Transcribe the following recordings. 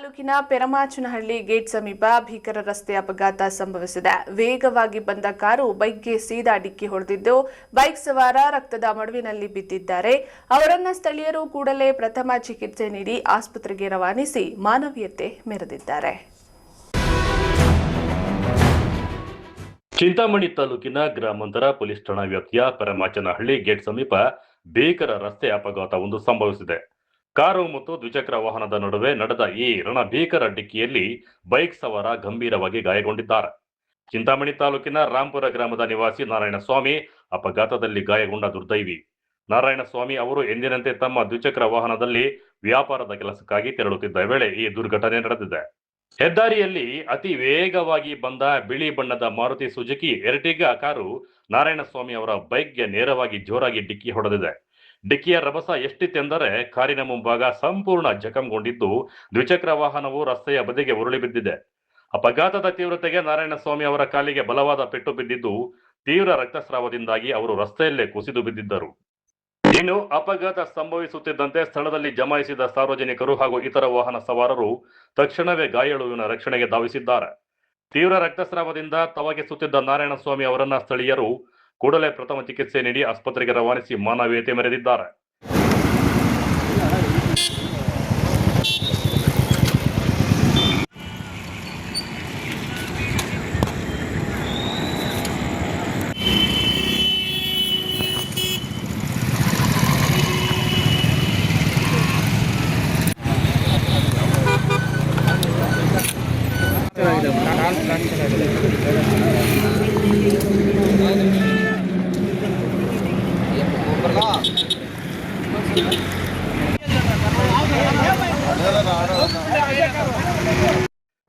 ತಾಲೂಕಿನ ಪೆರಮಾಚನಹಳ್ಳಿ ಗೇಟ್ ಸಮೀಪ ಭೀಕರ ರಸ್ತೆ ಅಪಘಾತ ಸಂಭವಿಸಿದೆ. ವೇಗವಾಗಿ ಬಂದ ಕಾರು ಬೈಕ್ಗೆ ಸೀದಾ ಡಿಕ್ಕಿ ಹೊಡೆದಿದ್ದು, ಬೈಕ್ ಸವಾರ ರಕ್ತದ ಮಡುವಿನಲ್ಲಿ ಬಿದ್ದಿದ್ದಾರೆ. ಅವರನ್ನ ಸ್ಥಳೀಯರು ಕೂಡಲೇ ಪ್ರಥಮ ಚಿಕಿತ್ಸೆ ನೀಡಿ ಆಸ್ಪತ್ರೆಗೆ ರವಾನಿಸಿ ಮಾನವೀಯತೆ ಮೆರೆದಿದ್ದಾರೆ. ಚಿಂತಾಮಣಿ ತಾಲೂಕಿನ ಗ್ರಾಮಾಂತರ ಪೊಲೀಸ್ ಠಾಣಾ ವ್ಯಾಪ್ತಿಯ ಪೆರಮಾಚನಹಳ್ಳಿ ಗೇಟ್ ಸಮೀಪ ಭೀಕರ ರಸ್ತೆ ಅಪಘಾತವೊಂದು ಸಂಭವಿಸಿದೆ. ಕಾರು ಮತ್ತು ದ್ವಿಚಕ್ರ ವಾಹನದ ನಡುವೆ ನಡೆದ ಈ ರಣಭೀಕರ ಡಿಕ್ಕಿಯಲ್ಲಿ ಬೈಕ್ ಸವಾರ ಗಂಭೀರವಾಗಿ ಗಾಯಗೊಂಡಿದ್ದಾರೆ. ಚಿಂತಾಮಣಿ ತಾಲೂಕಿನ ರಾಂಪುರ ಗ್ರಾಮದ ನಿವಾಸಿ ನಾರಾಯಣಸ್ವಾಮಿ ಅಪಘಾತದಲ್ಲಿ ಗಾಯಗೊಂಡ ದುರ್ದೈವಿ. ನಾರಾಯಣಸ್ವಾಮಿ ಅವರು ಎಂದಿನಂತೆ ತಮ್ಮ ದ್ವಿಚಕ್ರ ವಾಹನದಲ್ಲಿ ವ್ಯಾಪಾರದ ಕೆಲಸಕ್ಕಾಗಿ ತೆರಳುತ್ತಿದ್ದ ವೇಳೆ ಈ ದುರ್ಘಟನೆ ನಡೆದಿದೆ. ಹೆದ್ದಾರಿಯಲ್ಲಿ ಅತಿ ವೇಗವಾಗಿ ಬಂದ ಬಿಳಿ ಬಣ್ಣದ Maruti Suzuki Ertiga car Narayanaswamy ಅವರ ಬೈಕ್ಗೆ ನೇರವಾಗಿ ಜೋರಾಗಿ ಡಿಕ್ಕಿ ಹೊಡೆದಿದೆ. ಡಿಕ್ಕಿಯ ರಭಸ ಎಷ್ಟಿತ್ತೆಂದರೆ ಕಾರಿನ ಮುಂಭಾಗ ಸಂಪೂರ್ಣ ಜಖಂಗೊಂಡಿದ್ದು, ದ್ವಿಚಕ್ರ ವಾಹನವು ರಸ್ತೆಯ ಬದಿಗೆ ಉರುಳಿ ಬಿದ್ದಿದೆ. ಅಪಘಾತದ ತೀವ್ರತೆಗೆ ನಾರಾಯಣಸ್ವಾಮಿ ಅವರ ಕಾಲಿಗೆ ಬಲವಾದ ಪೆಟ್ಟು ಬಿದ್ದಿದ್ದು, ತೀವ್ರ ರಕ್ತಸ್ರಾವದಿಂದಾಗಿ ಅವರು ರಸ್ತೆಯಲ್ಲೇ ಕುಸಿದು ಬಿದ್ದಿದ್ದರು. ಇನ್ನು ಅಪಘಾತ ಸಂಭವಿಸುತ್ತಿದ್ದಂತೆ ಸ್ಥಳದಲ್ಲಿ ಜಮಾಯಿಸಿದ ಸಾರ್ವಜನಿಕರು ಹಾಗೂ ಇತರ ವಾಹನ ಸವಾರರು ತಕ್ಷಣವೇ ಗಾಯಾಳುವಿನ ರಕ್ಷಣೆಗೆ ಧಾವಿಸಿದ್ದಾರೆ. ತೀವ್ರ ರಕ್ತಸ್ರಾವದಿಂದ ತವಗಿಸುತ್ತಿದ್ದ ನಾರಾಯಣಸ್ವಾಮಿ ಅವರನ್ನ ಸ್ಥಳೀಯರು ಕೂಡಲೇ ಪ್ರಥಮ ಚಿಕಿತ್ಸೆ ನೀಡಿ ಆಸ್ಪತ್ರೆಗೆ ರವಾನಿಸಿ ಮಾನವೀಯತೆ ಮೆರೆದಿದ್ದಾರೆ.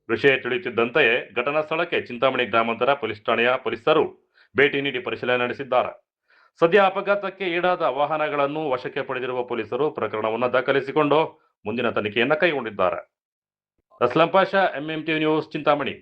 ವಿಷಯ ತಿಳಿಯುತ್ತಿದ್ದಂತೆಯೇ ಘಟನಾ ಸ್ಥಳಕ್ಕೆ ಚಿಂತಾಮಣಿ ಗ್ರಾಮಾಂತರ ಪೊಲೀಸ್ ಠಾಣೆಯ ಪೊಲೀಸರು ಭೇಟಿ ನೀಡಿ ಪರಿಶೀಲನೆ ನಡೆಸಿದ್ದಾರೆ. ಸದ್ಯ ಅಪಘಾತಕ್ಕೆ ಈಡಾದ ವಾಹನಗಳನ್ನು ವಶಕ್ಕೆ ಪಡೆದಿರುವ ಪೊಲೀಸರು ಪ್ರಕರಣವನ್ನು ದಾಖಲಿಸಿಕೊಂಡು ಮುಂದಿನ ತನಿಖೆಯನ್ನು ಕೈಗೊಂಡಿದ್ದಾರೆ. Aslam Pasha, MMTV news, Chintamani.